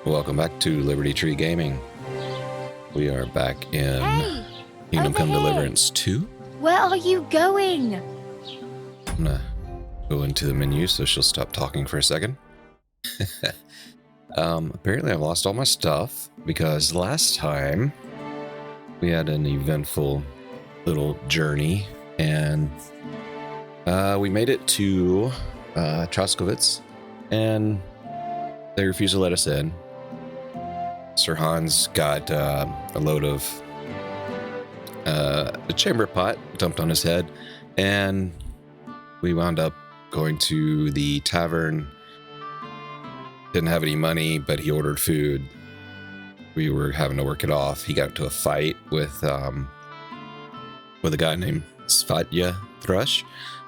Welcome back to Liberty Tree Gaming. We are back in Kingdom Come Deliverance 2. Where are you going? I'm gonna go into the menu so she'll stop talking for a second. Apparently I've lost all my stuff because last time we had an eventful little journey and we made it to Troskowitz and they refused to let us in. Sir Hans got a load of a chamber pot dumped on his head, and we wound up going to the tavern. Didn't have any money, but he ordered food. We were having to work it off. He got into a fight with a guy named Svatya Thrush,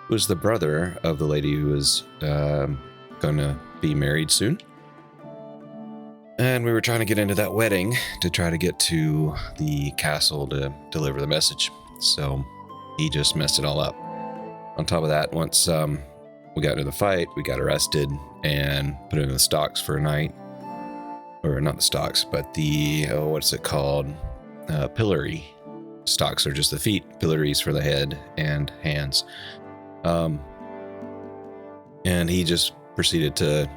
who was the brother of the lady who was going to be married soon. And we were trying to get into that wedding to try to get to the castle to deliver the message. So he just messed it all up. On top of that, once we got into the fight, we got arrested and put into the stocks for a night. Or not the stocks, but the, what's it called? Pillory. Stocks are just the feet, pillories for the head and hands. And he just proceeded to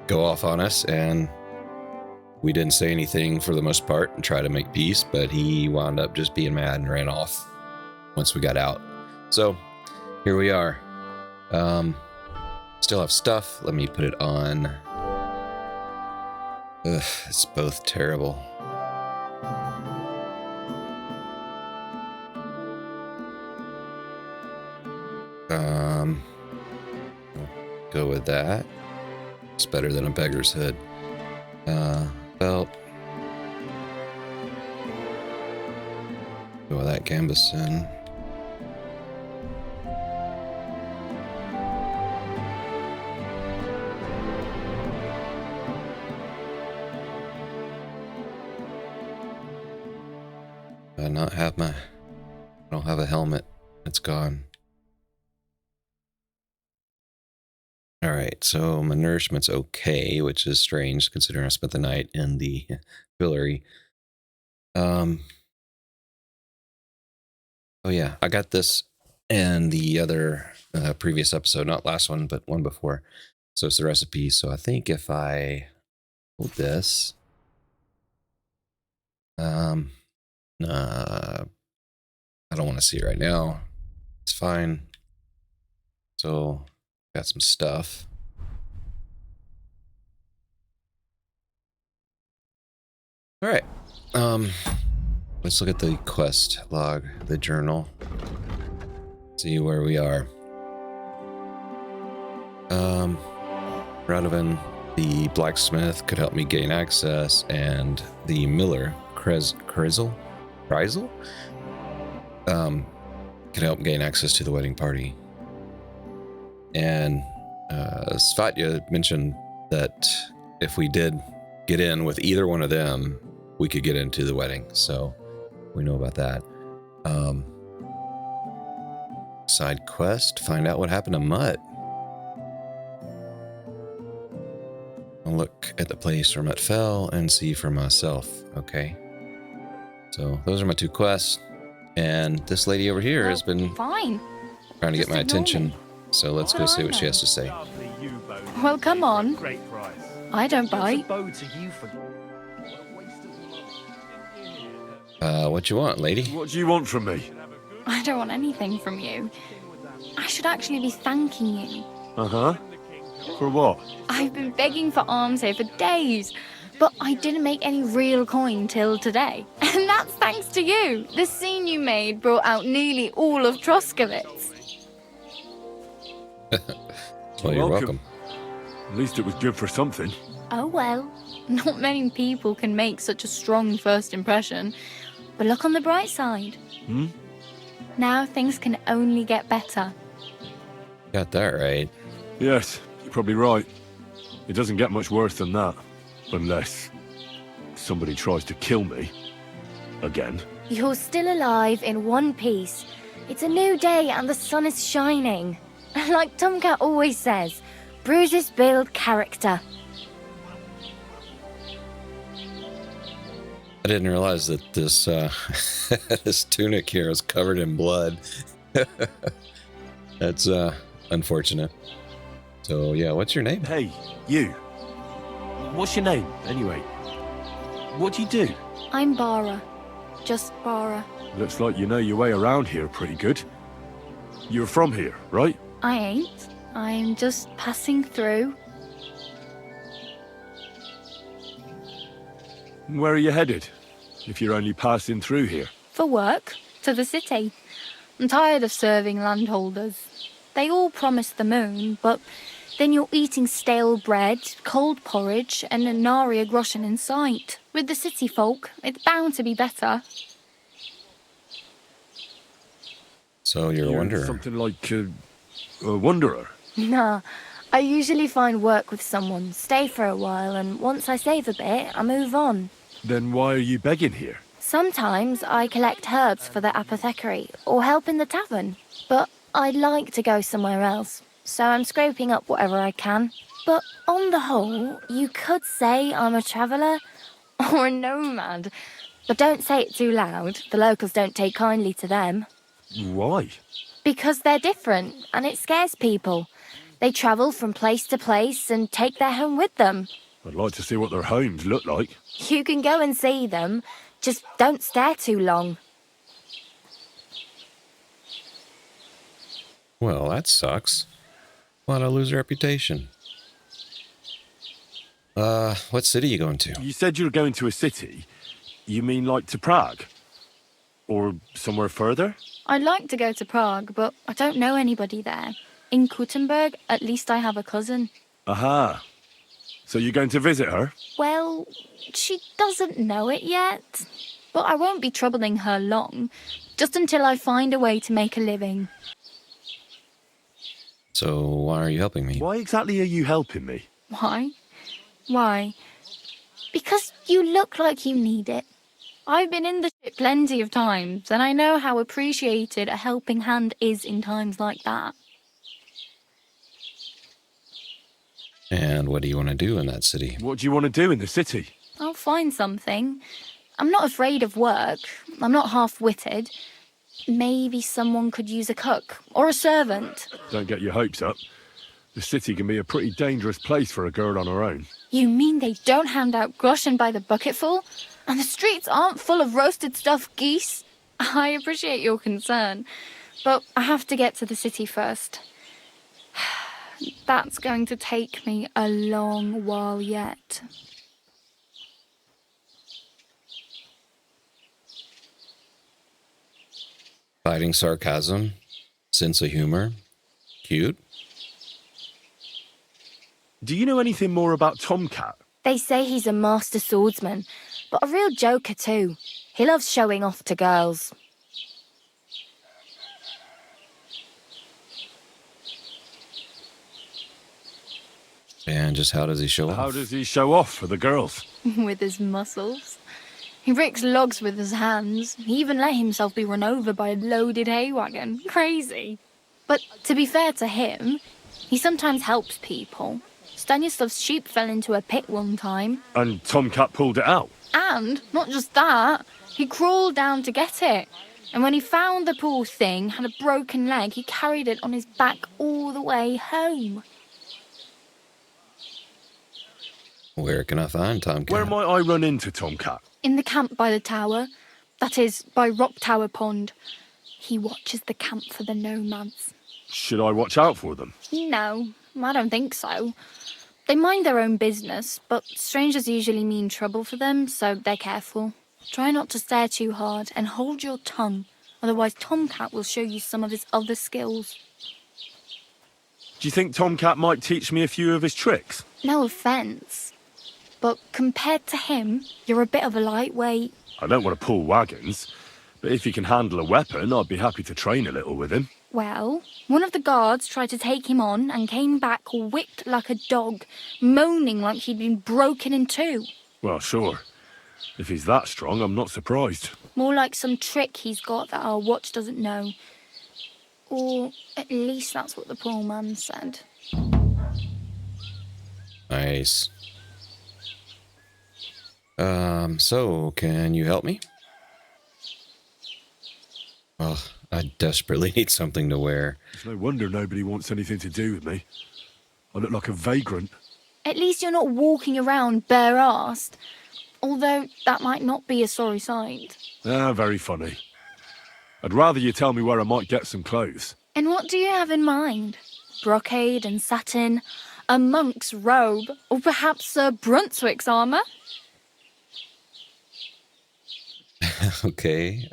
go off on us, and we didn't say anything for the most part and try to make peace, but he wound up just being mad and ran off once we got out. So here we are. Still have stuff. Let me put it on. Ugh, it's both terrible. Go with that. It's better than a beggar's hood. Belt. Go with that canvassing. I don't have a helmet. It's gone. Alright, so my nourishment's okay, which is strange considering I spent the night in the pillory. Oh yeah, I got this in the other previous episode, not last one, but one before. So it's the recipe. So I think if I hold this, I don't want to see it right now. It's fine. So got some stuff. All right. Let's look at the quest log, the journal. See where we are. Radovan, the blacksmith, could help me gain access, and the miller, Kreisel, could help gain access to the wedding party. And Svatya mentioned that if we did get in with either one of them, we could get into the wedding. So we know about that. Side quest, find out what happened to Mutt. I'll look at the place where Mutt fell and see for myself. Okay. So those are my two quests. And this lady over here has been trying to get my attention. So let's go see what she has to say. Well, come on. I don't bite. What you want, lady? What do you want from me? I don't want anything from you. I should actually be thanking you. Uh-huh. For what? I've been begging for alms here for days, but I didn't make any real coin till today. And that's thanks to you. The scene you made brought out nearly all of Troskowitz. Well, you're welcome. At least it was good for something. Oh well, not many people can make such a strong first impression. But look on the bright side. Now things can only get better. Got that right. Yes, you're probably right. It doesn't get much worse than that. Unless somebody tries to kill me. Again. You're still alive in one piece. It's a new day and the sun is shining. Like Tomcat always says, bruises build character. I didn't realize that this this tunic here is covered in blood. That's unfortunate. So yeah, what's your name? Hey, you. What's your name, anyway? What do you do? I'm Bara. Just Bara. Looks like you know your way around here pretty good. You're from here, right? I ain't. I'm just passing through. Where are you headed, if you're only passing through here? For work. To the city. I'm tired of serving landholders. They all promise the moon, but then you're eating stale bread, cold porridge, and a nary a groschen in sight. With the city folk, it's bound to be better. So you're a wanderer. Something like a wanderer? Nah, I usually find work with someone, stay for a while, and once I save a bit, I move on. Then why are you begging here? Sometimes I collect herbs for the apothecary, or help in the tavern. But I'd like to go somewhere else, so I'm scraping up whatever I can. But on the whole, you could say I'm a traveller, or a nomad. But don't say it too loud, the locals don't take kindly to them. Why? Because they're different, and it scares people. They travel from place to place and take their home with them. I'd like to see what their homes look like. You can go and see them, just don't stare too long. Well, that sucks. Why'd I lose a reputation? What city are you going to? You said you were going to a city. You mean like to Prague? Or somewhere further? I'd like to go to Prague, but I don't know anybody there. In Kuttenburg, at least I have a cousin. Aha. So you're going to visit her? Well, she doesn't know it yet. But I won't be troubling her long, just until I find a way to make a living. So why are you helping me? Why exactly are you helping me? Why? Why? Because you look like you need it. I've been in the shit plenty of times, and I know how appreciated a helping hand is in times like that. And what do you want to do in that city? What do you want to do in the city? I'll find something. I'm not afraid of work. I'm not half-witted. Maybe someone could use a cook or a servant. Don't get your hopes up. The city can be a pretty dangerous place for a girl on her own. You mean they don't hand out groschen by the bucketful? And the streets aren't full of roasted stuffed geese? I appreciate your concern, but I have to get to the city first. That's going to take me a long while yet. Fighting sarcasm, sense of humor, cute. Do you know anything more about Tomcat? They say he's a master swordsman, but a real joker too. He loves showing off to girls. And just how does he show off? How does he show off for the girls? With his muscles. He ricks logs with his hands. He even let himself be run over by a loaded hay wagon. Crazy. But to be fair to him, he sometimes helps people. Stanislav's sheep fell into a pit one time. And Tomcat pulled it out? And, not just that, he crawled down to get it. And when he found the poor thing had a broken leg, he carried it on his back all the way home. Where can I find Tomcat? Where might I run into Tomcat? In the camp by the tower. That is, by Rock Tower Pond. He watches the camp for the nomads. Should I watch out for them? No, I don't think so. They mind their own business, but strangers usually mean trouble for them, so they're careful. Try not to stare too hard and hold your tongue, otherwise Tomcat will show you some of his other skills. Do you think Tomcat might teach me a few of his tricks? No offence, but compared to him, you're a bit of a lightweight. I don't want to pull wagons, but if he can handle a weapon, I'd be happy to train a little with him. Well, one of the guards tried to take him on and came back whipped like a dog, moaning like he'd been broken in two. Well, sure. If he's that strong, I'm not surprised. More like some trick he's got that our watch doesn't know. Or at least that's what the poor man said. Nice. So can you help me? Well, I desperately need something to wear. It's no wonder nobody wants anything to do with me. I look like a vagrant. At least you're not walking around bare-assed. Although that might not be a sorry sight. Ah, very funny. I'd rather you tell me where I might get some clothes. And what do you have in mind? Brocade and satin, a monk's robe, or perhaps Sir Brunswick's armour? Okay,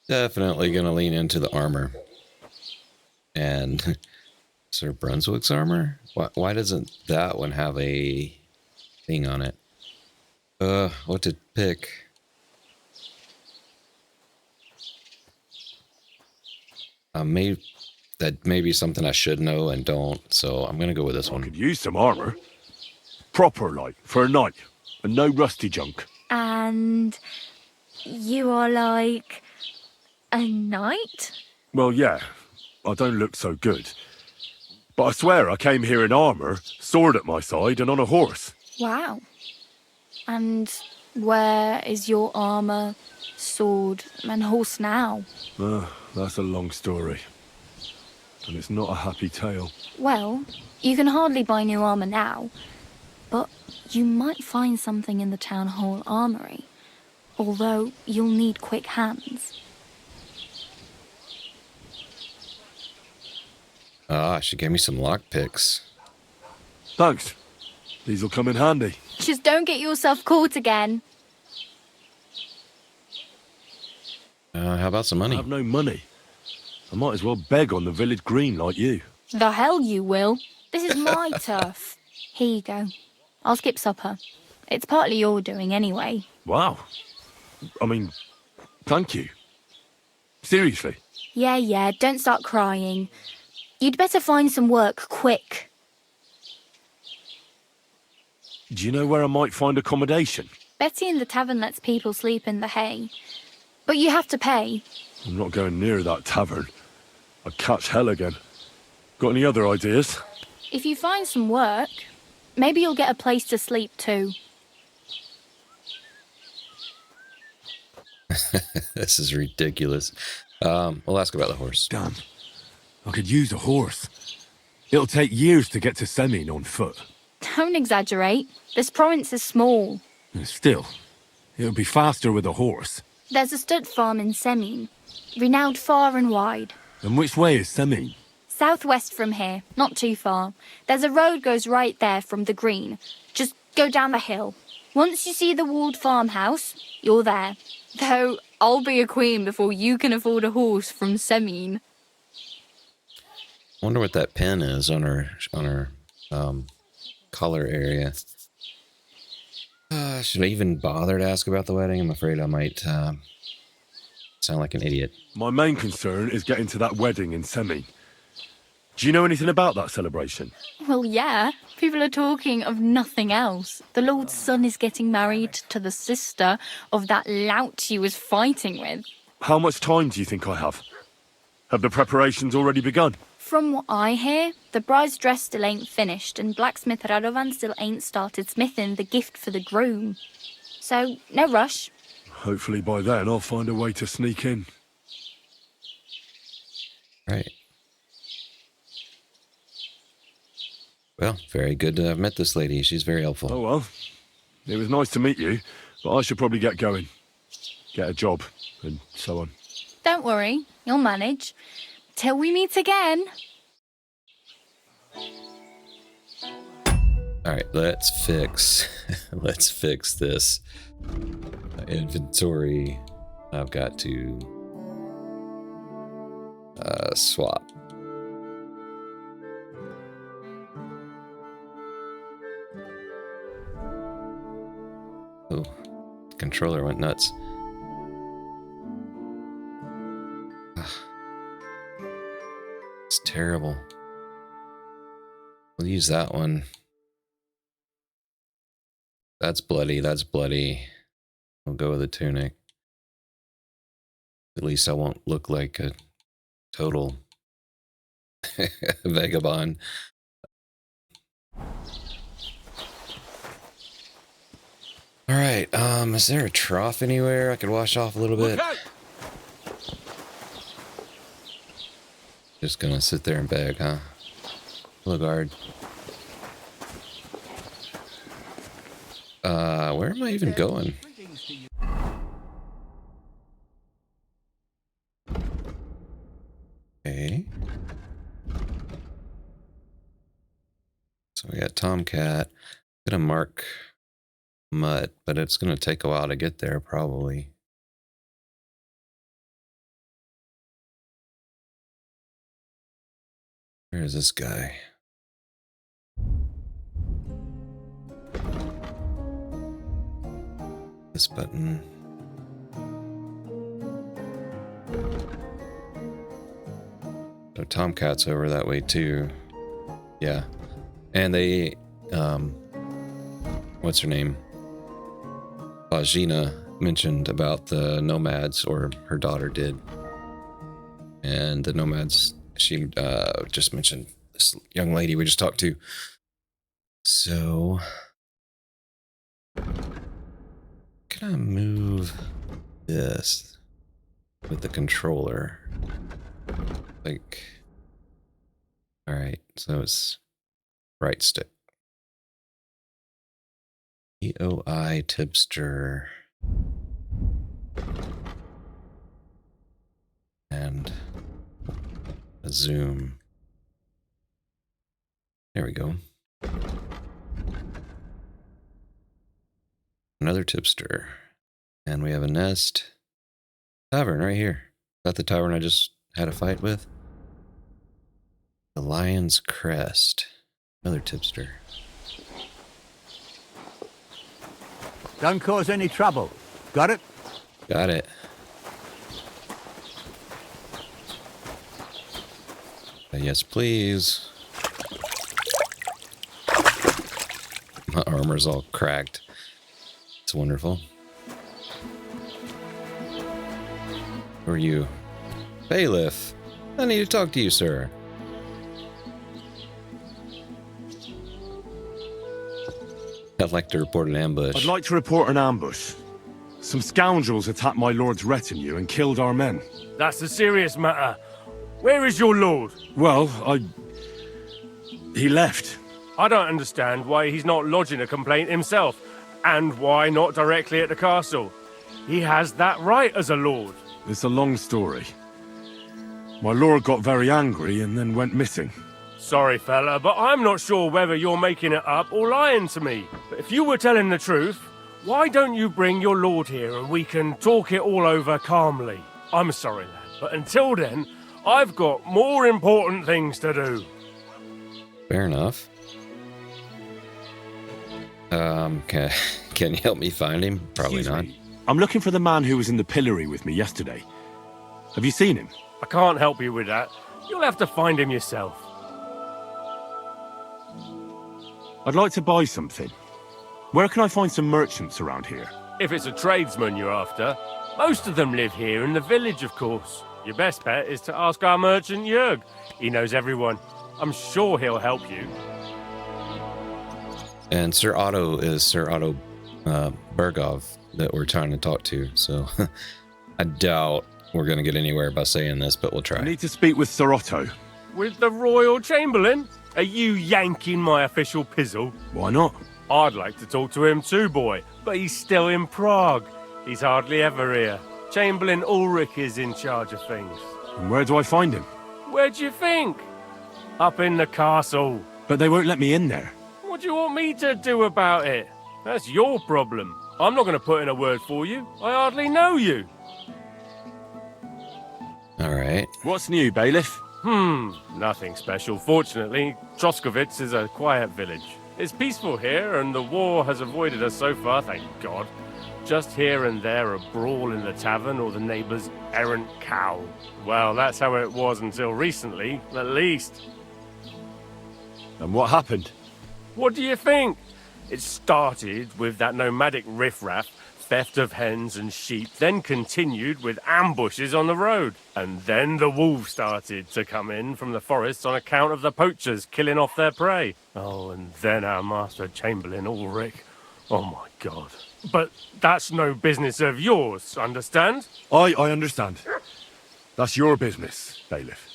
Definitely gonna lean into the armor. And Sir Brunswick's armor? Why doesn't that one have a thing on it? What to pick? That may be something I should know and don't, so I'm gonna go with this I one. could use some armour. Proper, like, for a night. And no rusty junk. And you are like a knight? Well, yeah. I don't look so good. But I swear I came here in armour, sword at my side, and on a horse. Wow. And where is your armour, sword, and horse now? That's a long story. And it's not a happy tale. Well, you can hardly buy new armour now, but you might find something in the town hall armoury, although you'll need quick hands. She gave me some lockpicks. Thanks. These'll come in handy. Just don't get yourself caught again. How about some I money? have no money. I might as well beg on the village green like you. The hell you will. This is my turf. Here you go. I'll skip supper. It's partly your doing anyway. Wow. I mean, thank you. Seriously. Yeah, don't start crying. You'd better find some work quick. Do you know where I might find accommodation? Betty in the tavern lets people sleep in the hay. But you have to pay. I'm not going near that tavern. I'd catch hell again. Got any other ideas? If you find some work, maybe you'll get a place to sleep too. This is ridiculous. We'll ask about the horse. Damn. I could use a horse. It'll take years to get to Semin on foot. Don't exaggerate. This province is small. Still, it'll be faster with a horse. There's a stud farm in Semin, renowned far and wide. And which way is Semin? Southwest from here, not too far. There's a road goes right there from the green. Just go down the hill. Once you see the walled farmhouse, you're there. Though I'll be a queen before you can afford a horse from Semin. Wonder what that pin is on her collar area. Should I even bother to ask about the wedding? I'm afraid I might sound like an idiot. My main concern is getting to that wedding in Semin. Do you know anything about that celebration? Well, yeah. People are talking of nothing else. The Lord's son is getting married to the sister of that lout he was fighting with. How much time do you think I have? Have the preparations already begun? From what I hear, the bride's dress still ain't finished, and blacksmith Radovan still ain't started smithing the gift for the groom. So, no rush. Hopefully by then I'll find a way to sneak in. Right. Well, very good to have met this lady. She's very helpful. Oh well. It was nice to meet you, but I should probably get going. Get a job, and so on. Don't worry, you'll manage. Till we meet again. All right, let's fix this inventory. I've got to swap. Oh, controller went nuts. It's terrible. We'll use that one. That's bloody, that's bloody. We'll go with the tunic. At least I won't look like a total Vagabond. All right. Is there a trough anywhere I could wash off a little bit? Just gonna sit there and beg, huh? Hello, guard. Where am I even going? Okay. So we got Tomcat. Gonna mark Mutt, but it's gonna take a while to get there, probably. Where is this guy? This button. So Tomcat's over that way too. Yeah. And they, what's her name? Gina mentioned about the nomads, or her daughter did. And the nomads, she just mentioned this young lady we just talked to. So, can I move this with the controller? Like, all right, so it's right stick. EOI tipster. And a zoom. There we go. Another tipster. And we have a nest. Tavern right here. Is that the tavern I just had a fight with? The Lion's Crest. Another tipster. Don't cause any trouble. Got it? Got it. Yes, please. My armor's all cracked. It's wonderful. Who are you? Bailiff. I need to talk to you, sir. I'd like to report an ambush. I'd like to report an ambush. Some scoundrels attacked my lord's retinue and killed our men. That's a serious matter. Where is your lord? Well, he left. I don't understand why he's not lodging a complaint himself, and why not directly at the castle. He has that right as a lord. It's a long story. My lord got very angry and then went missing. Sorry, fella, but I'm not sure whether you're making it up or lying to me. But if you were telling the truth, why don't you bring your lord here and we can talk it all over calmly? I'm sorry, lad, but until then, I've got more important things to do. Fair enough. Can you help me find him? Probably Excuse not. me. I'm looking for the man who was in the pillory with me yesterday. Have you seen him? I can't help you with that. You'll have to find him yourself. I'd like to buy something. Where can I find some merchants around here? If it's a tradesman you're after, most of them live here in the village, of course. Your best bet is to ask our merchant Jurg. He knows everyone. I'm sure he'll help you. And Sir Otto is Sir Otto Bergov that we're trying to talk to. So I doubt we're going to get anywhere by saying this, but we'll try. I need to speak with Sir Otto. With the Royal Chamberlain? Are you yanking my official pizzle? Why not? I'd like to talk to him too, boy, but he's still in Prague. He's hardly ever here. Chamberlain Ulrich is in charge of things. And where do I find him? Where do you think? Up in the castle. But they won't let me in there. What do you want me to do about it? That's your problem. I'm not going to put in a word for you. I hardly know you. All right. What's new, Bailiff? Nothing special. Fortunately, Troskowitz is a quiet village. It's peaceful here, and the war has avoided us so far, thank God. Just here and there a brawl in the tavern or the neighbour's errant cow. Well, that's how it was until recently, at least. And what happened? What do you think? It started with that nomadic riffraff theft of hens and sheep then continued with ambushes on the road. And then the wolves started to come in from the forests on account of the poachers killing off their prey. Oh, and then our Master Chamberlain Ulrich. Oh my God. But that's no business of yours, understand? I understand. That's your business, Bailiff.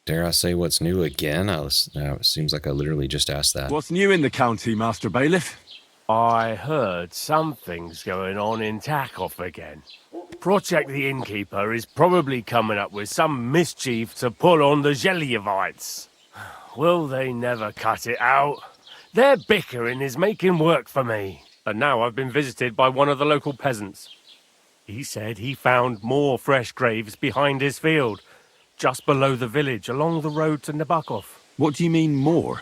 Dare I say what's new again? It seems like I literally just asked that. What's new in the county, Master Bailiff? I heard something's going on in Takoff again. Project the Innkeeper is probably coming up with some mischief to pull on the Gelievites. Will they never cut it out? Their bickering is making work for me. And now I've been visited by one of the local peasants. He said he found more fresh graves behind his field, just below the village, along the road to Nabokov. What do you mean, more?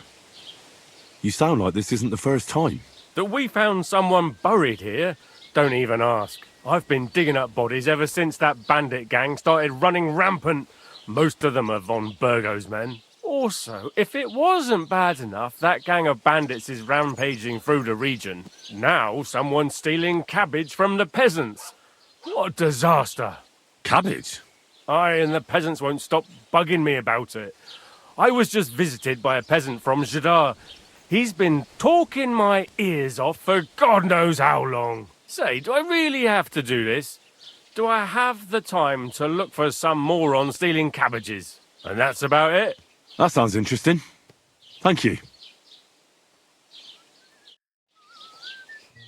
You sound like this isn't the first time. That we found someone buried here? Don't even ask. I've been digging up bodies ever since that bandit gang started running rampant. Most of them are von Burgo's men. Also, if it wasn't bad enough that gang of bandits is rampaging through the region, now someone's stealing cabbage from the peasants. What a disaster. Cabbage? Aye, and the peasants won't stop bugging me about it. I was just visited by a peasant from Jadar. He's been talking my ears off for God knows how long. Say, do I really have to do this? Do I have the time to look for some moron stealing cabbages? And that's about it. That sounds interesting. Thank you.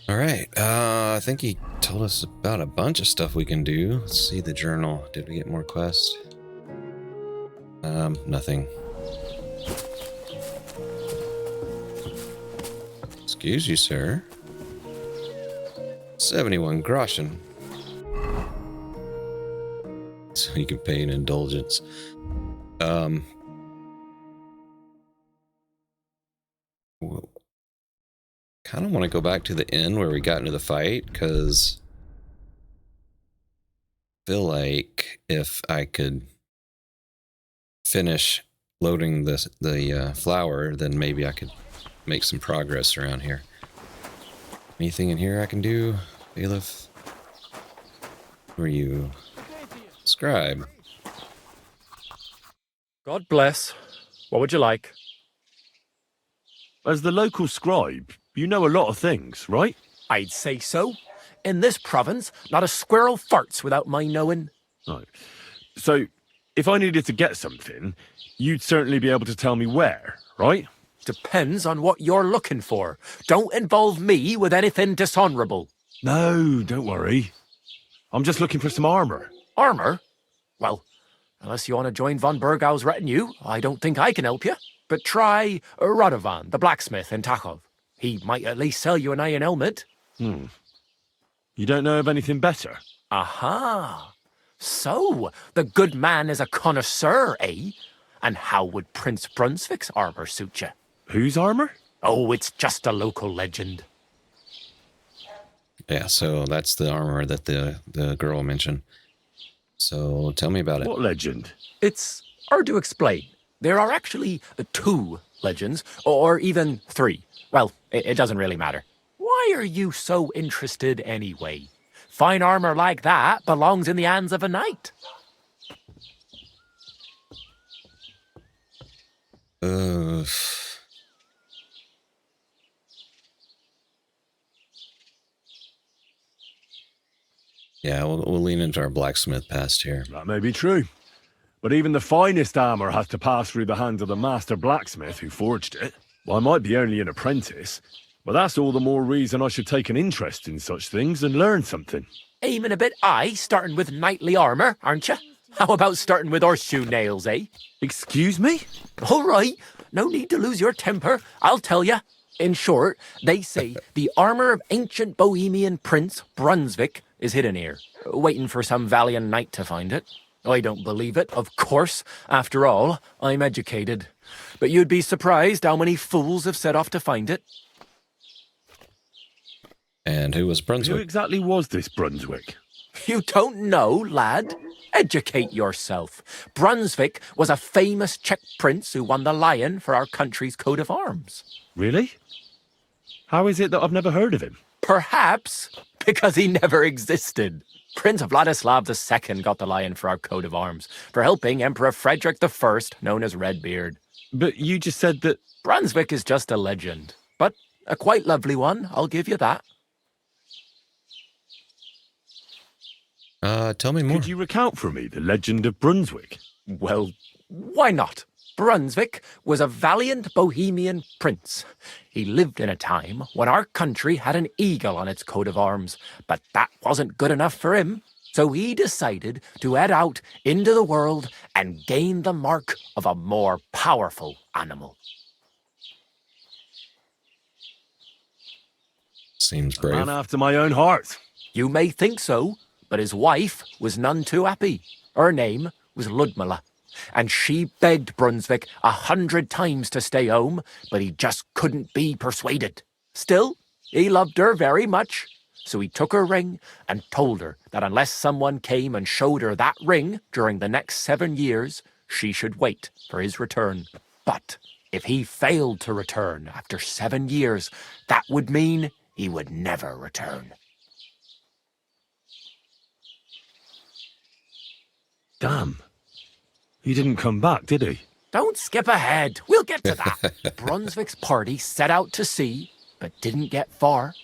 All right. I think he told us about a bunch of stuff we can do. Let's see the journal. Did we get more quests? Nothing. Excuse you, sir. 71 groschen. So you can pay an indulgence. Kind of want to go back to the inn where we got into the fight, because I feel like if I could finish loading the flour, then maybe I could make some progress around here. Anything in here I can do, Bailiff? Who are you? Scribe. God bless. What would you like? As the local scribe, you know a lot of things, right? I'd say so. In this province, not a squirrel farts without my knowing. Right. So, if I needed to get something, you'd certainly be able to tell me where, right? Depends on what you're looking for. Don't involve me with anything dishonorable. No, don't worry. I'm just looking for some armor. Armour? Well, unless you want to join von Burgau's retinue, I don't think I can help you. But try Radovan, the blacksmith in Takoff. He might at least sell you an iron helmet. You don't know of anything better? Aha! So, the good man is a connoisseur, eh? And how would Prince Brunswick's armour suit you? Whose armor? Oh, it's just a local legend. Yeah, so that's the armor that the girl mentioned. So tell me about it. What legend? It's hard to explain. There are actually 2 legends, or even 3. Well, it doesn't really matter. Why are you so interested anyway? Fine armor like that belongs in the hands of a knight. Yeah, we'll lean into our blacksmith past here. That may be true. But even the finest armor has to pass through the hands of the master blacksmith who forged it. Well, I might be only an apprentice, but that's all the more reason I should take an interest in such things and learn something. Aiming a bit high, starting with knightly armor, aren't you? How about starting with horseshoe nails, eh? Excuse me? All right, no need to lose your temper, I'll tell you. In short, they say the armor of ancient Bohemian Prince Brunswick is hidden here, waiting for some valiant knight to find it. I don't believe it, of course. After all, I'm educated. But you'd be surprised how many fools have set off to find it. And who was Who Brunswick? exactly was this Brunswick? You don't know, lad? Educate yourself. Brunswick was a famous Czech prince who won the lion for our country's coat of arms. Really? How is it that I've never heard of him? Perhaps because he never existed. Prince Vladislav II got the lion for our coat of arms for helping Emperor Frederick I, known as Redbeard. But you just said that... Brunswick is just a legend, but a quite lovely one, I'll give you that. Tell me more. Could you recount for me the legend of Brunswick? Well, why not? Brunswick was a valiant Bohemian prince. He lived in a time when our country had an eagle on its coat of arms, but that wasn't good enough for him. So he decided to head out into the world and gain the mark of a more powerful animal. Seems A brave. man after my own heart. You may think so, but his wife was none too happy. Her name was Ludmilla, and she begged Brunswick 100 times to stay home, but he just couldn't be persuaded. Still, he loved her very much, so he took her ring and told her that unless someone came and showed her that ring during the next 7 years, she should wait for his return. But if he failed to return after 7 years, that would mean he would never return. Damn. He didn't come back, did he? Don't skip ahead. We'll get to that. Brunswick's party set out to sea, but didn't get far.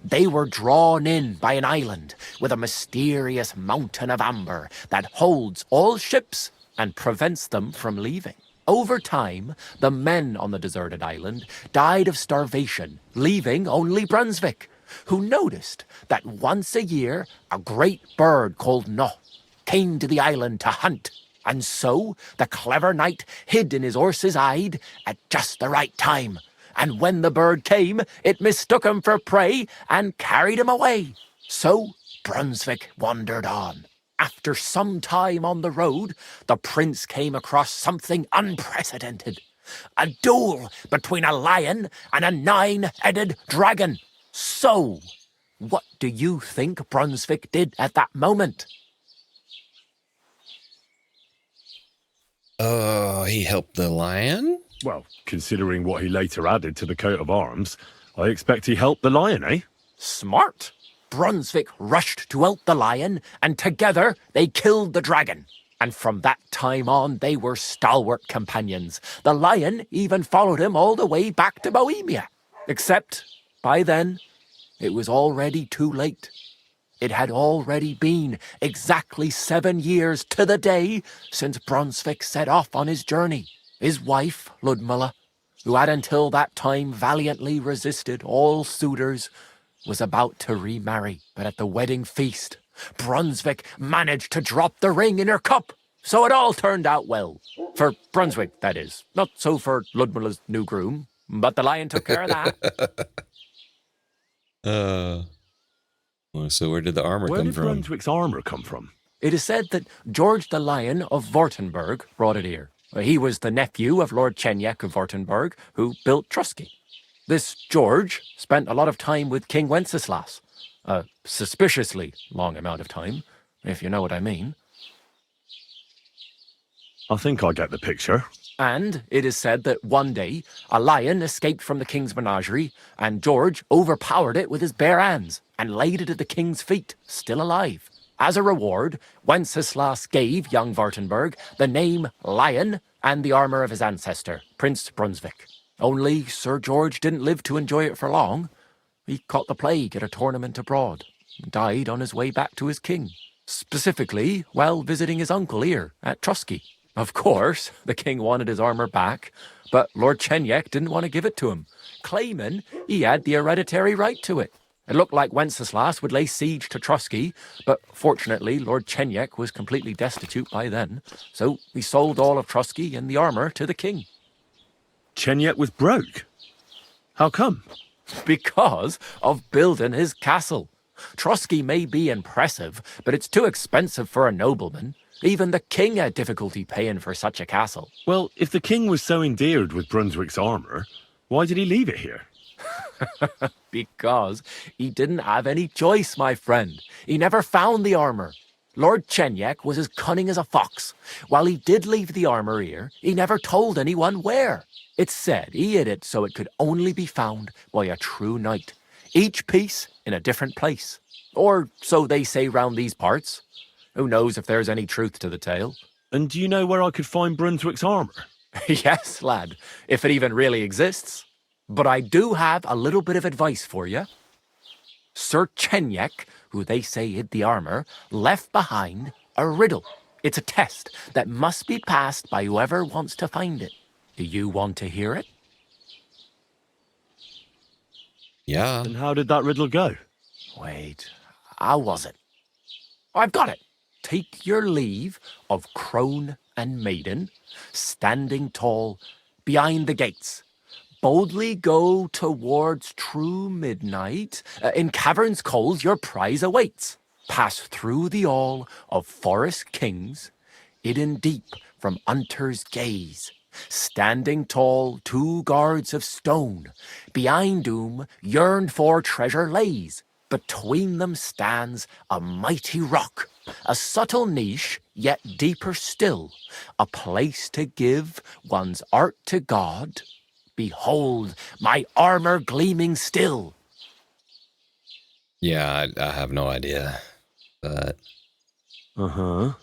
They were drawn in by an island with a mysterious mountain of amber that holds all ships and prevents them from leaving. Over time, the men on the deserted island died of starvation, leaving only Brunswick, who noticed that once a year a great bird called No came to the island to hunt. And so the clever knight hid in his horse's hide at just the right time. And when the bird came, it mistook him for prey and carried him away. So Brunswick wandered on. After some time on the road, the prince came across something unprecedented. A duel between a lion and a 9-headed dragon. So, what do you think Brunswick did at that moment? He helped the lion? Well, considering what he later added to the coat of arms, I expect he helped the lion, eh? Smart. Brunswick rushed to help the lion, and together they killed the dragon. And from that time on, they were stalwart companions. The lion even followed him all the way back to Bohemia. Except, by then, it was already too late. It had already been exactly 7 years to the day since Brunswick set off on his journey. His wife, Ludmilla, who had until that time valiantly resisted all suitors, was about to remarry. But at the wedding feast, Brunswick managed to drop the ring in her cup. So it all turned out well. For Brunswick, that is. Not so for Ludmilla's new groom, but the lion took care of that. So where did the armor Where come did from? Brunswick's armour come from? It is said that George the Lion of Württemberg brought it here. He was the nephew of Lord Chenyek of Württemberg, who built Trosky. This George spent a lot of time with King Wenceslas. A suspiciously long amount of time, if you know what I mean. I think I get the picture. And it is said that one day, a lion escaped from the king's menagerie, and George overpowered it with his bare hands and laid it at the king's feet, still alive. As a reward, Wenceslas gave young Württemberg the name Lion and the armour of his ancestor, Prince Brunswick. Only Sir George didn't live to enjoy it for long. He caught the plague at a tournament abroad, and died on his way back to his king. Specifically, while visiting his uncle here at Trosky. Of course, the king wanted his armour back, but Lord Chenyek didn't want to give it to him, claiming he had the hereditary right to it. It looked like Wenceslas would lay siege to Trosky, but fortunately Lord Chenyek was completely destitute by then, so he sold all of Trosky and the armour to the king. Chenyek was broke. How come? Because of building his castle. Trosky may be impressive, but it's too expensive for a nobleman. Even the king had difficulty paying for such a castle. Well, if the king was so endeared with Brunswick's armour, why did he leave it here? Because he didn't have any choice, my friend. He never found the armour. Lord Chenyek was as cunning as a fox. While he did leave the armour here, he never told anyone where. It's said he hid it so it could only be found by a true knight, each piece in a different place. Or so they say round these parts. Who knows if there's any truth to the tale? And do you know where I could find Brunswick's armour? Yes, lad, if it even really exists. But I do have a little bit of advice for you. Sir Chenyek, who they say hid the armour, left behind a riddle. It's a test that must be passed by whoever wants to find it. Do you want to hear it? Yeah. And how did that riddle go? Wait, how was it? I've got it. Take your leave of crone and maiden, standing tall behind the gates. Boldly go towards true midnight. In caverns cold your prize awaits. Pass through the all of forest kings, hidden deep from hunter's gaze. Standing tall, 2 guards of stone, behind whom yearned for treasure lays. Between them stands a mighty rock, a subtle niche, yet deeper still, a place to give one's art to God. Behold, my armour gleaming still. Yeah, I have no idea. But Uh-huh.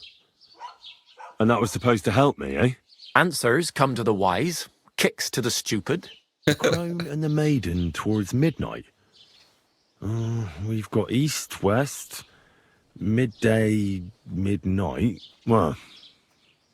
And that was supposed to help me, eh? Answers come to the wise, kicks to the stupid. Crone and the maiden towards midnight. We've got east, west, midday, midnight. Well,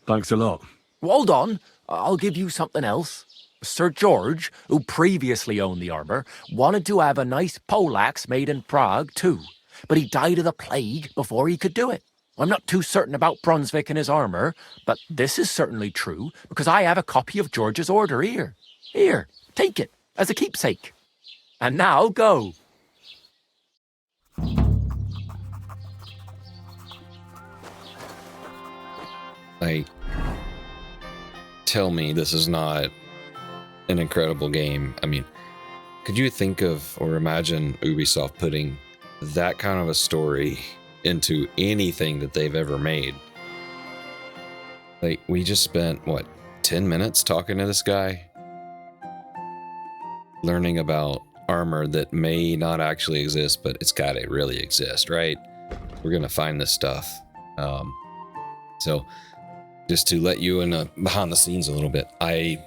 thanks a lot. Hold on, I'll give you something else. Sir George, who previously owned the armour, wanted to have a nice poleaxe made in Prague too, but he died of the plague before he could do it. I'm not too certain about Brunswick and his armour, but this is certainly true, because I have a copy of George's order here. Here, take it, as a keepsake. And now, go. like, tell me this is not an incredible game. I mean, could you think of or imagine Ubisoft putting that kind of a story into anything that they've ever made? Like, we just spent, what, 10 minutes talking to this guy? Learning about armor that may not actually exist, but it's gotta really exist, right? We're gonna find this stuff. So, just to let you in behind the scenes a little bit, I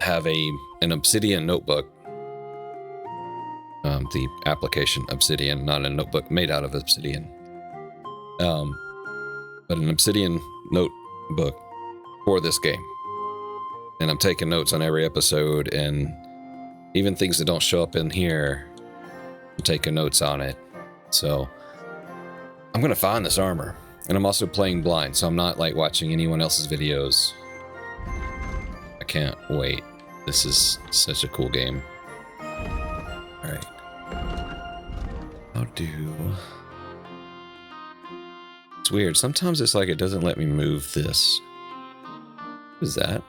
have an Obsidian notebook. The application Obsidian, not a notebook made out of Obsidian. But an Obsidian notebook for this game. And I'm taking notes on every episode, and even things that don't show up in here, I'm taking notes on it. So I'm gonna find this armor. And I'm also playing blind, so I'm not like watching anyone else's videos. I can't wait. This is such a cool game. Alright. I'll do... It's weird. Sometimes it's like it doesn't let me move this. What is that?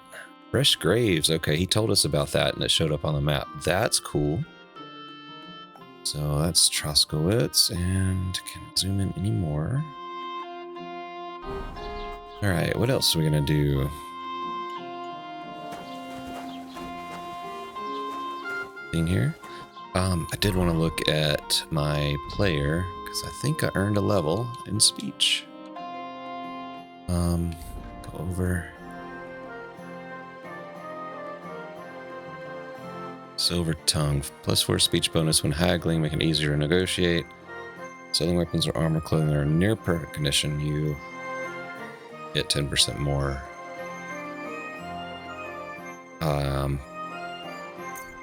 Fresh graves. Okay, he told us about that and it showed up on the map. That's cool. So that's Troskowitz, and can't zoom in anymore. Alright, what else are we gonna do? In here? I did want to look at my player, because I think I earned a level in speech. Go over. Silver tongue. +4 speech bonus when haggling, make it easier to negotiate. Selling weapons or armor clothing that are near perfect condition, you get 10% more.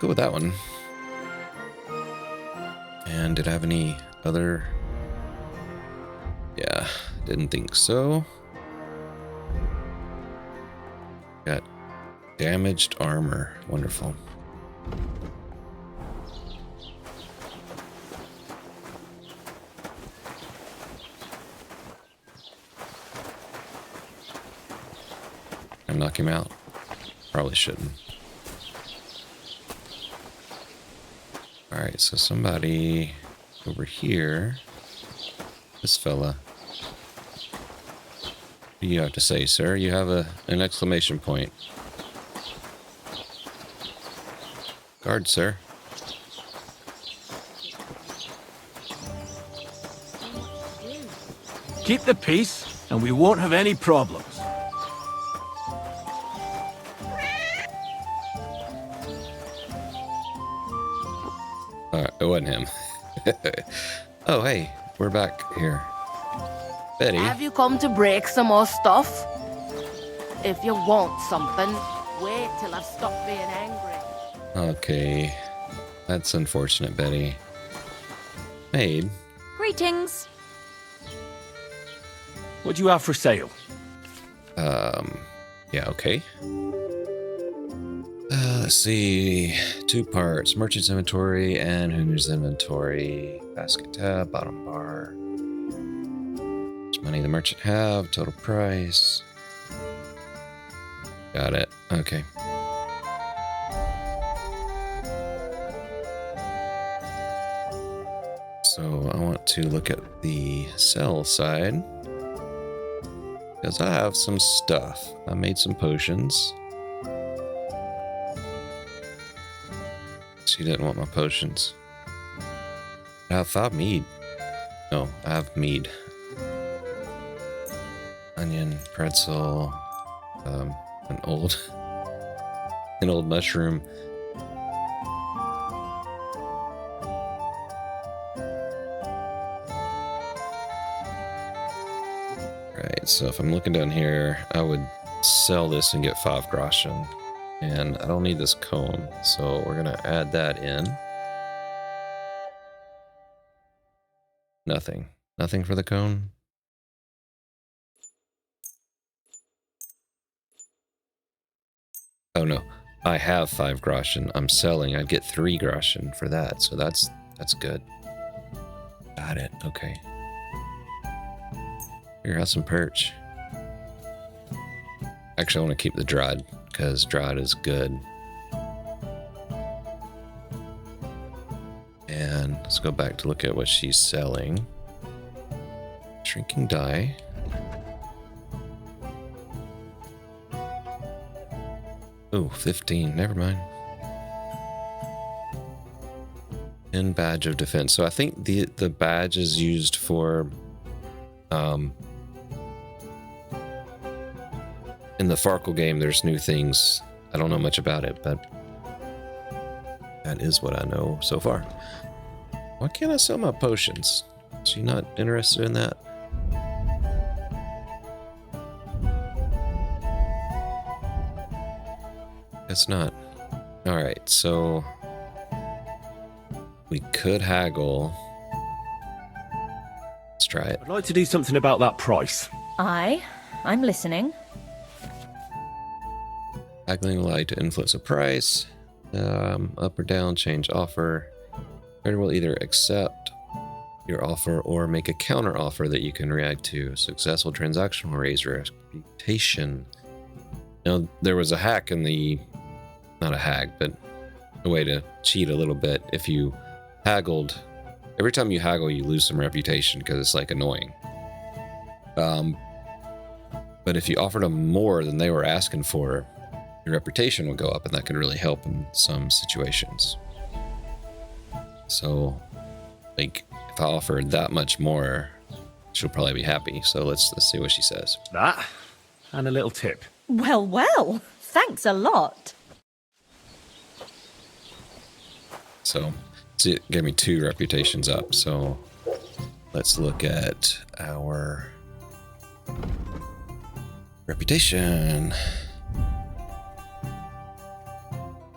Go with that one. And did I have any other? Yeah, didn't think so. Got damaged armor. Wonderful. And knock him out. Probably shouldn't. Alright, so somebody over here, this fella, do you have to say, sir? You have an exclamation point. Guard, sir. Keep the peace, and we won't have any problems. It wasn't him. Oh, hey, we're back here. Betty. Have you come to break some more stuff? If you want something, wait till I've stopped being angry. Okay. That's unfortunate, Betty. Maid. Greetings. What do you have for sale? Yeah, okay. Let's see. 2 parts. Merchant's inventory and Hoonder's inventory. Basket tab, bottom bar. How much money the merchant have, total price. Got it. Okay. So I want to look at the sell side. Because I have some stuff. I made some potions. She didn't want my potions. I have 5 mead. No, I have mead. Onion, pretzel, an old mushroom. Right, so if I'm looking down here, I would sell this and get 5 groschen. And I don't need this cone, so we're gonna add that in. Nothing. Nothing for the cone? Oh no, I have 5 groschen. I'm selling. I'd get 3 groschen for that, so that's good. Got it. Okay. Here, have some perch. Actually, I want to keep the dried because dried is good. And let's go back to look at what she's selling. Shrinking dye. Oh, 15. Never mind. And badge of defense. So I think the badge is used for in the Farkle game, there's new things. I don't know much about it, but that is what I know so far. Why can't I sell my potions? Is she not interested in that? Guess not. Alright, so we could haggle. Let's try it. I'd like to do something about that price. I'm listening. Haggling will allow you to influence a price. Up or down, change offer. Trader will either accept your offer or make a counter offer that you can react to. A successful transaction will raise your reputation. Now, there was a hack in the... Not a hack, but a way to cheat a little bit. If you haggled... Every time you haggle, you lose some reputation because it's like annoying. But if you offered them more than they were asking for, your reputation will go up, and that can really help in some situations. So, like, if I offered that much more, she'll probably be happy. So let's see what she says. That, and a little tip. Well, well. Thanks a lot. So, see, it gave me 2 reputations up. So let's look at our reputation.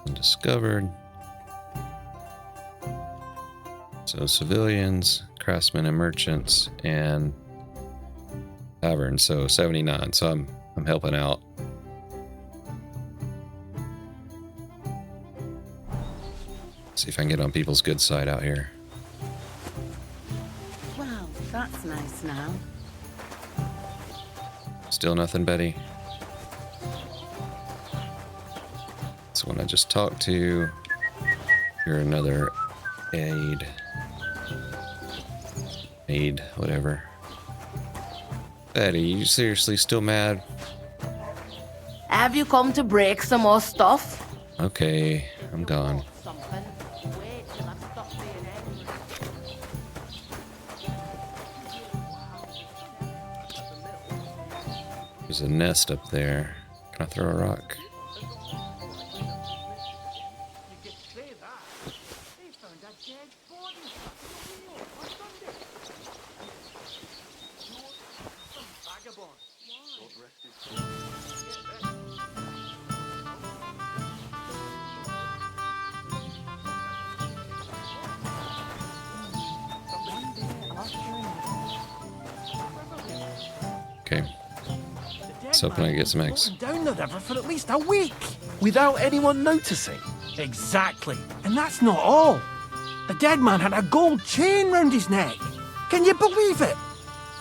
Undiscovered. So civilians, craftsmen and merchants, and tavern. So 79. So I'm helping out. See if I can get on people's good side out here. Well, that's nice now. Still nothing, Betty? That's the one I just talked to. You're another aid, whatever. Betty, you seriously still mad? Have you come to break some more stuff? Okay, I'm gone. Something. Wait till I've stopped being angry. There's a nest up there. Can I throw a rock? Okay. Let's hope I get some eggs. Down the river for at least a week without anyone noticing. Exactly. And that's not all. The dead man had a gold chain round his neck. Can you believe it?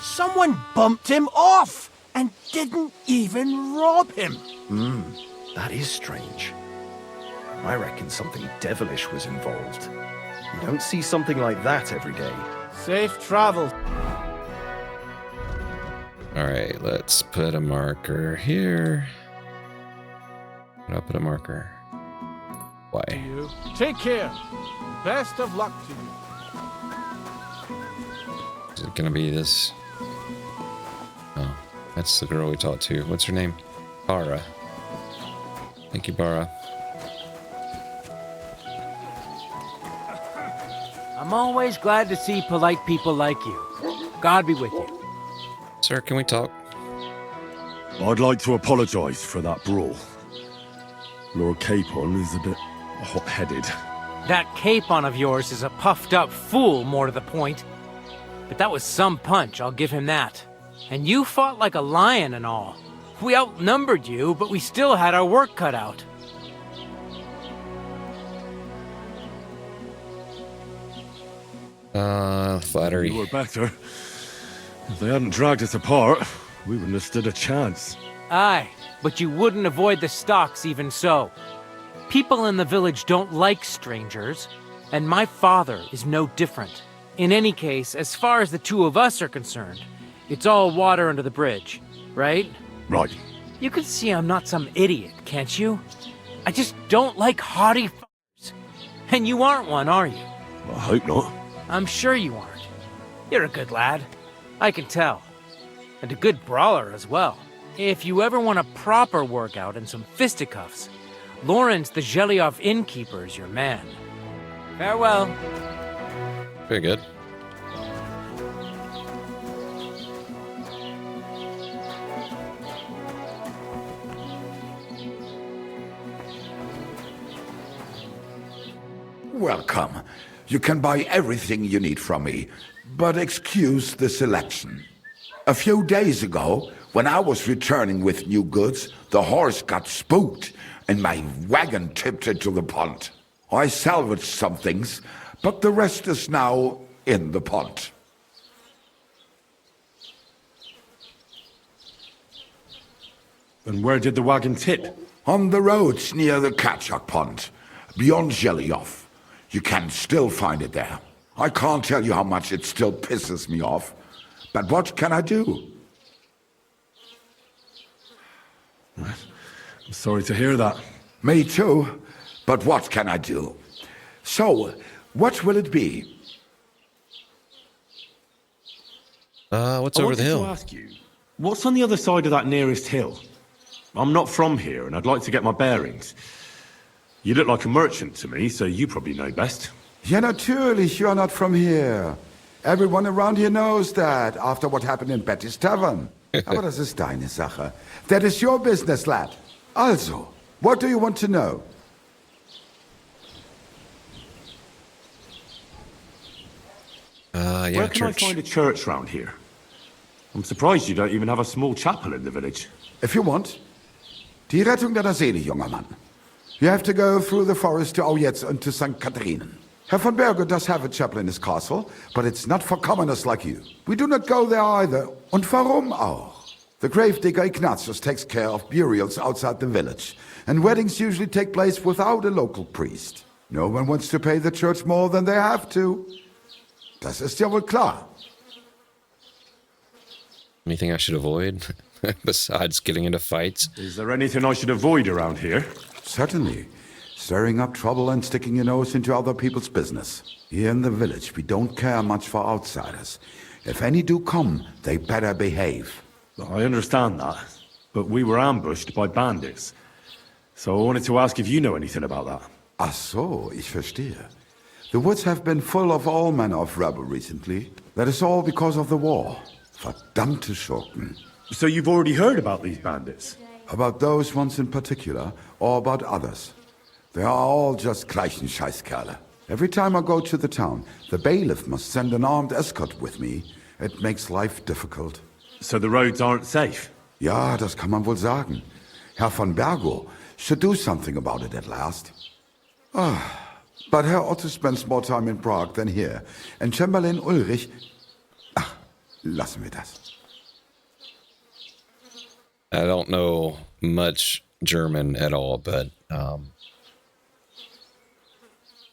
Someone bumped him off and didn't even rob him. That is strange. I reckon something devilish was involved. You don't see something like that every day. Safe travels. Alright, let's put a marker here. I'll put a marker. Why? You take care. Best of luck to you. Is it gonna be this? Oh, that's the girl we talked to. What's her name? Bara. Thank you, Bara. I'm always glad to see polite people like you. God be with you. Sir, can we talk? I'd like to apologise for that brawl. Lord Capon is a bit hot-headed. That capon of yours is a puffed-up fool, more to the point. But that was some punch, I'll give him that. And you fought like a lion and all. We outnumbered you, but we still had our work cut out. Flattery. We were better. If they hadn't dragged us apart, we wouldn't have stood a chance. Aye, but you wouldn't avoid the stocks even so. People in the village don't like strangers, and my father is no different. In any case, as far as the two of us are concerned, it's all water under the bridge, right? Right. You can see I'm not some idiot, can't you? I just don't like haughty f***ers. And you aren't one, are you? I hope not. I'm sure you aren't. You're a good lad. I can tell. And a good brawler as well. If you ever want a proper workout and some fisticuffs, Lawrence the Gelioff innkeeper is your man. Farewell. Very good. Welcome. You can buy everything you need from me, but excuse the selection. A few days ago, when I was returning with new goods, the horse got spooked and my wagon tipped into the pond. I salvaged some things, but the rest is now in the pond. And where did the wagon tip? On the roads near the Katchak pond, beyond Gelioff. You can still find it there. I can't tell you how much it still pisses me off, but what can I do? I'm sorry to hear that. Me too, but what can I do? So, what will it be? What's over the hill? I wanted to ask you, what's on the other side of that nearest hill? I'm not from here, and I'd like to get my bearings. You look like a merchant to me, so you probably know best. Ja, natürlich, you're not from here. Everyone around here knows that, after what happened in Betty's Tavern. Aber das ist deine Sache. That is your business, lad. Also, what do you want to know? Yeah, Where can church. I find a church round here? I'm surprised you don't even have a small chapel in the village. If you want. Die Rettung deiner Seele, junger Mann. You have to go through the forest to Aujetz and to St. Katharinen. Herr von Berger does have a chapel in his castle, but it's not for commoners like you. We do not go there either. Und warum auch? The gravedigger Ignatius takes care of burials outside the village, and weddings usually take place without a local priest. No one wants to pay the church more than they have to. Das ist ja wohl klar. Anything I should avoid besides getting into fights? Is there anything I should avoid around here? Certainly. Stirring up trouble and sticking your nose into other people's business. Here in the village, we don't care much for outsiders. If any do come, they better behave. I understand that, but we were ambushed by bandits. So I wanted to ask if you know anything about that. Ach so, ich verstehe. The woods have been full of all manner of rebel recently. That is all because of the war. Verdammte Schurken. So you've already heard about these bandits? About those ones in particular, or about others. They are all just gleichen Scheißkerle. Every time I go to the town, the bailiff must send an armed escort with me. It makes life difficult. So the roads aren't safe? Ja, das kann man wohl sagen. Herr von Bergo should do something about it at last. But Herr Otto spends more time in Prague than here, and Chamberlain Ulrich... lassen wir das. I don't know much German at all, but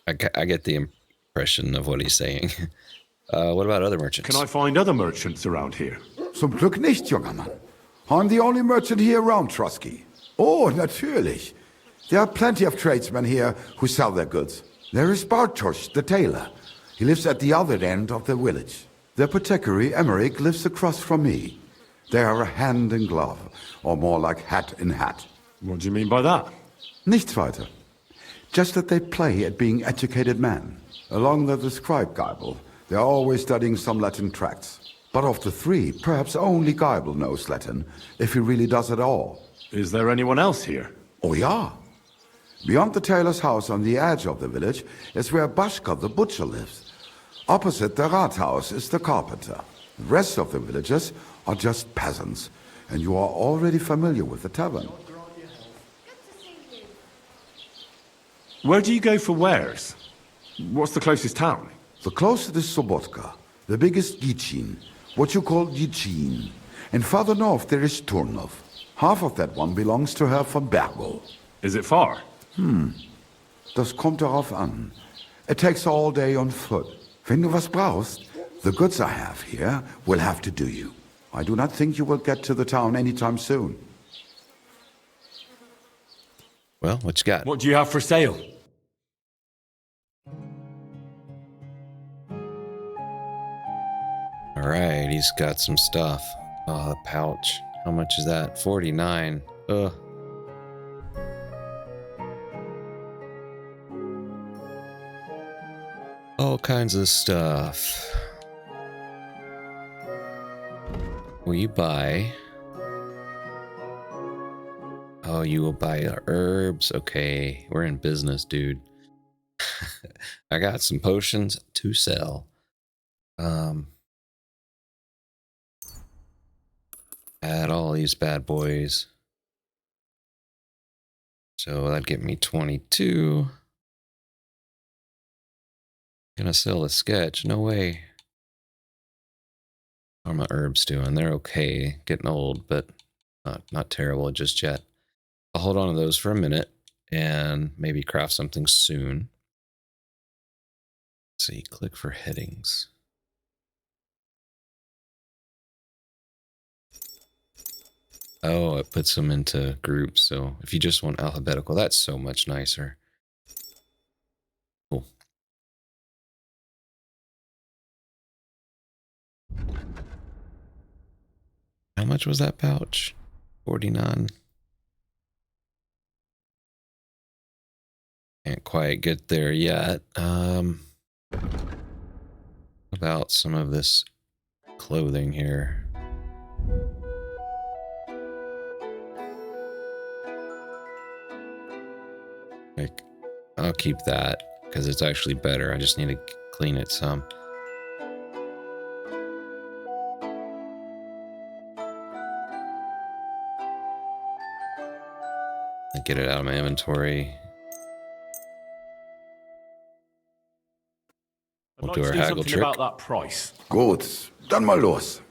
I get the impression of what he's saying. What about other merchants? Can I find other merchants around here? Zum Glück nicht, junger Mann. I'm the only merchant here around Trosky. Oh, natürlich. There are plenty of tradesmen here who sell their goods. There is Bartosz, the tailor. He lives at the other end of the village. The apothecary, Embark, lives across from me. They are a hand in glove, or more like hat in hat. What do you mean by that? Nichts weiter. Just that they play at being educated men. Along with the Scribe Gaibl, they are always studying some Latin tracts. But of the three, perhaps only Gaibl knows Latin, if he really does at all. Is there anyone else here? Oh ja. Beyond the tailor's house on the edge of the village is where Bashka the butcher lives. Opposite the Rathaus is the carpenter. The rest of the villagers are just peasants, and you are already familiar with the tavern. Where do you go for wares? What's the closest town? The closest is Sobotka, the biggest Gichin, what you call Gichin. And farther north there is Turnov. Half of that one belongs to Herr von Bergo. Is it far? Das kommt darauf an. It takes all day on foot. Wenn du was brauchst, the goods I have here will have to do you. I do not think you will get to the town anytime soon. Well, what you got? What do you have for sale? All right, he's got some stuff. Oh, the pouch. How much is that? 49. Ugh. All kinds of stuff. Will you buy? Oh, you will buy herbs? Okay, we're in business, dude. I got some potions to sell. Add all these bad boys. So that'd get me 22. Gonna sell a sketch? No way. How are my herbs doing? They're okay. Getting old, but not terrible just yet. I'll hold on to those for a minute and maybe craft something soon. Let's see, click for headings. Oh, it puts them into groups, so if you just want alphabetical, that's so much nicer. Cool. How much was that pouch? 49. Can't quite get there yet. About some of this clothing here. Like, I'll keep that because it's actually better. I just need to clean it some. I get it out of my inventory. We'll do our haggle trick. About that price. Gut, dann mal los.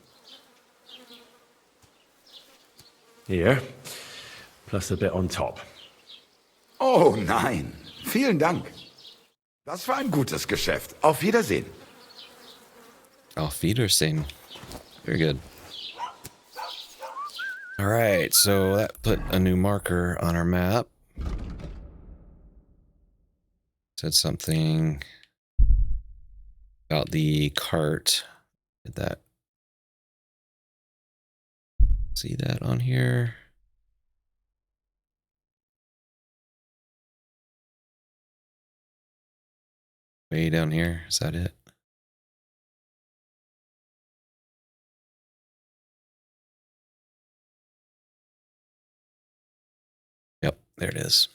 Here, plus a bit on top. Oh nein, vielen Dank. Das war ein gutes Geschäft. Auf Wiedersehen. Auf Wiedersehen. Very good. All right, so that put a new marker on our map. Said something about the cart. Did that? See that on here? Way down here. Is that it? Yep, there it is.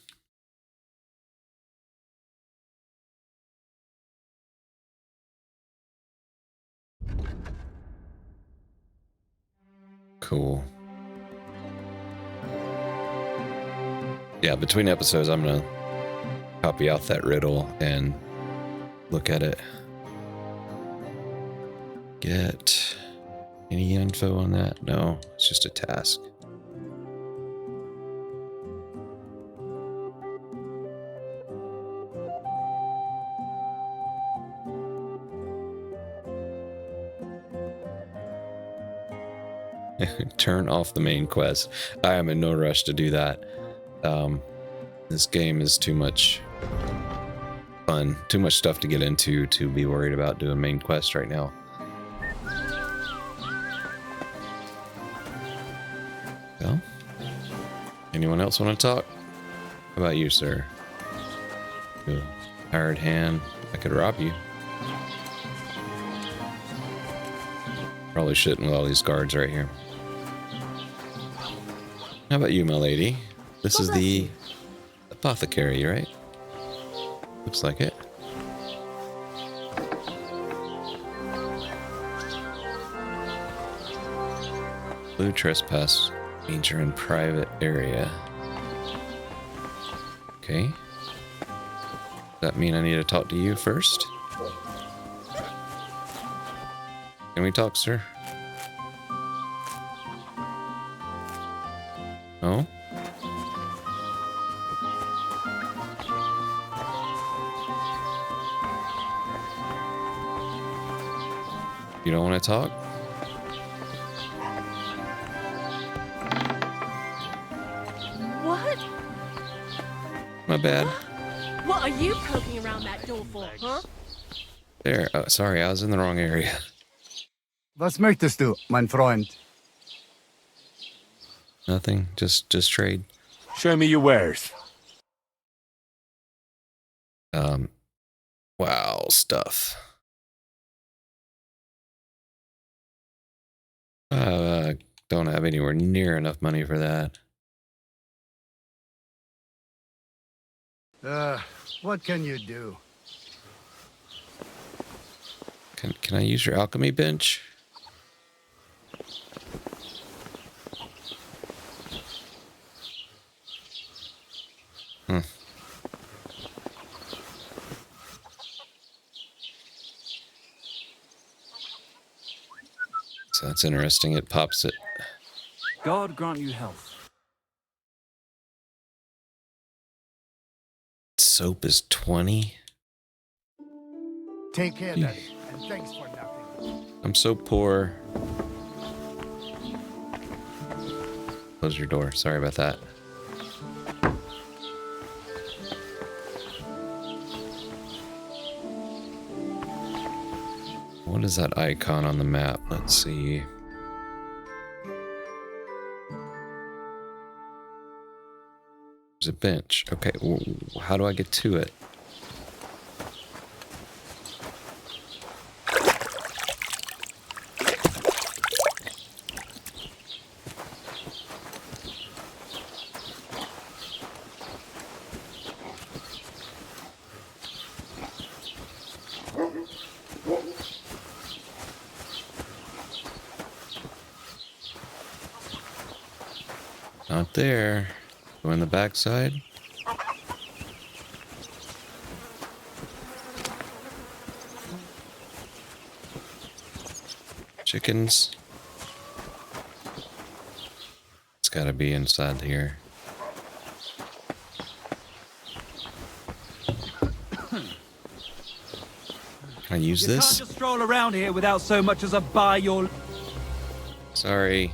Cool. Yeah, between episodes, I'm gonna copy out that riddle and look at it. Get any info on that? No, it's just a task. Turn off the main quest. I am in no rush to do that. This game is too much fun, too much stuff to get into to be worried about doing main quest right now. Well, anyone else want to talk? How about you, sir? Good. Hired hand. I could rob you. Probably shouldn't with all these guards right here. How about you, my lady? This is the Apothecary, right? Looks like it. Blue trespass means you're in private area. Okay. Does that mean I need to talk to you first? Can we talk, sir? No? You don't want to talk? What? My bad. What are you poking around that door for, huh? There. Oh, sorry, I was in the wrong area. Was möchtest du, mein Freund? Nothing. Just trade. Show me your wares. Wow, stuff. Don't have anywhere near enough money for that. What can you do? Can I use your alchemy bench? So that's interesting. It pops it. God grant you health. Soap is 20. Take care, Daddy, and thanks for nothing. I'm so poor. Close your door. Sorry about that. What is that icon on the map? Let's see. There's a bench. Okay, how do I get to it? Not there. Go in the backside. Chickens. It's gotta be inside here. Can I use this? You can't just stroll around here without so much as a buy your... Sorry.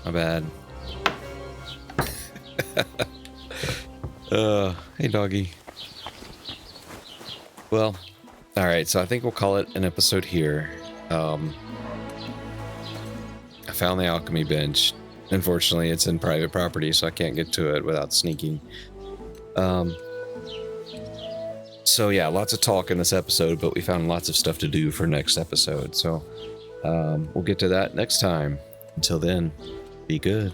My bad. Hey, doggy. Well, alright, so I think we'll call it an episode here. I found the alchemy bench. Unfortunately, it's in private property, so I can't get to it without sneaking. So yeah, lots of talk in this episode, but we found lots of stuff to do for next episode. So we'll get to that next time. Until then, be good.